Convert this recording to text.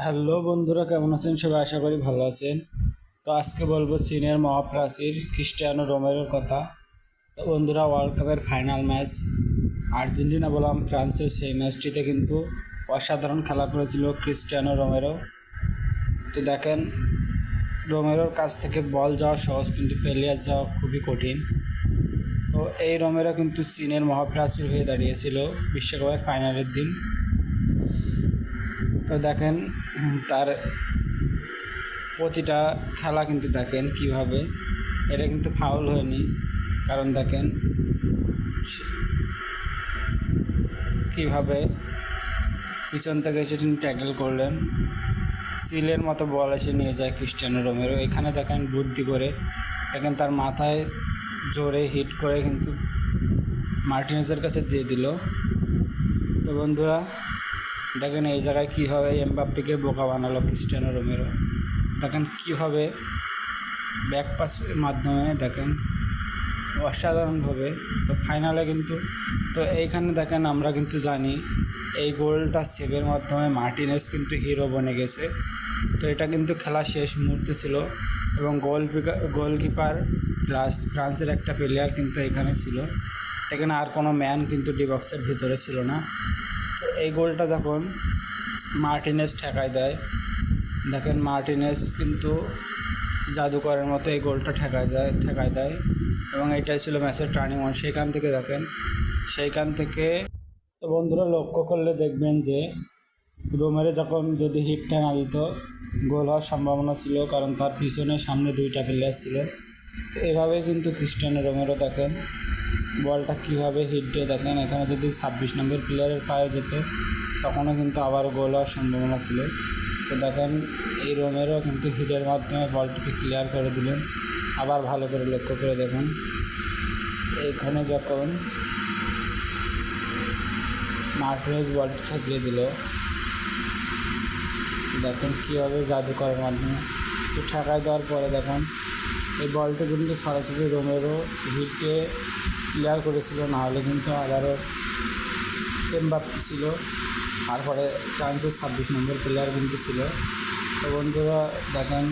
Hello বন্ধুরা, কেমন আছেন সবাই? আশা করি ভালো আছেন। তো আজকে বলবো চীনের মহাপ্রাচীর ক্রিস্টিয়ানো রোমেরোর কথা। তো বন্ধুরা, ওয়ার্ল্ড কাপের ফাইনাল ম্যাচ আর্জেন্টিনা বনাম ফ্রান্সের, সেই ম্যাচটিতে কিন্তু অসাধারণ খেলা করেছিল ক্রিস্টিয়ানো রোমেরো। তো দেখেন, রোমেরোর কাছ থেকে বল যাওয়া সহজ, কিন্তু পেলিয়ার যাওয়া খুবই কঠিন। তো এই রোমেরো কিন্তু চীনের মহাপ্রাচীর হয়ে দাঁড়িয়েছিল বিশ্বকাপের ফাইনালের দিন। তো দেখেন, তার প্রতিটা খেলা কিন্তু দেখেন কিভাবে, এটা কিন্তু ফাউল হয়নি। কারণ দেখেন কিভাবে পিছন থেকে এসে তিনি ট্যাকল করলেন, সিলের মতো বল এসে নিয়ে যায় ক্রিস্টিয়ানো রোমেরো। এখানে দেখেন বুদ্ধি করে, দেখেন তার মাথায় জোরে হিট করে কিন্তু মার্টিনেজের কাছে দিয়ে দিল। তো বন্ধুরা দেখেন, এই জায়গায় কীভাবে এমবাপ্পেকে বোকা বানালো ক্রিস্টিয়ানো রোমেরো। দেখেন কীভাবে ব্যাক পাসের মাধ্যমে দেখেন অসাধারণভাবে। তো ফাইনালে কিন্তু, তো এইখানে দেখেন আমরা কিন্তু জানি এই গোলটা সেভের মাধ্যমে মার্টিনেজ কিন্তু হিরো বনে গেছে। তো এটা কিন্তু খেলা শেষ মুহূর্তে ছিল, এবং গোলকিপার প্লাস ফ্রান্সের একটা প্লেয়ার কিন্তু এখানে ছিল। এখানে আর কোনো ম্যান কিন্তু ডি বক্সের ভিতরে ছিল না। তো এই গোলটা যখন মার্টিনেজ ঠেকায় দেয়, দেখেন মার্টিনেজ কিন্তু জাদুকরের মতো এই গোলটা ঠেকায় দেয়, এবং এটাই ছিল ম্যাচের টার্নিং পয়েন্ট। সেইখান থেকে তো বন্ধুরা লক্ষ্য করলে দেখবেন যে রোমেরো যখন যদি হিটটা না দিত, গোল হওয়ার সম্ভাবনা ছিল, কারণ তার পিছনে সামনে দুইটা প্লেয়ার ছিল। তো এভাবে কিন্তু ক্রিস্টিয়ানো রোমেরো দেখেন বলটা কীভাবে হিট দিয়ে, দেখেন এখানে যদি 26 নম্বর প্লেয়ারের পায়ে যেত, তখনও কিন্তু আবারও গোল হওয়ার সম্ভাবনা ছিল। তো দেখেন এই রোমেরো কিন্তু হিটের মাধ্যমে বলটিকে ক্লিয়ার করে দিলেন। আবার ভালো করে লক্ষ্য করে দেখুন, এখানে যখন মার্টিনেজ বলটি ঠেকিয়ে দিল, দেখেন কীভাবে জাদু করার মাধ্যমে তো ঠেকায় দেওয়ার পরে দেখুন এই বলটি কিন্তু সরাসরি রোমেরো হিটকে ক্লিয়ার করেছিল, না হলে কিন্তু আবারও এমবাপ্পে ছিল, তারপরে ফ্রান্সের 26 নম্বর প্লেয়ার কিন্তু ছিল। তো বন্ধুরা দেখেন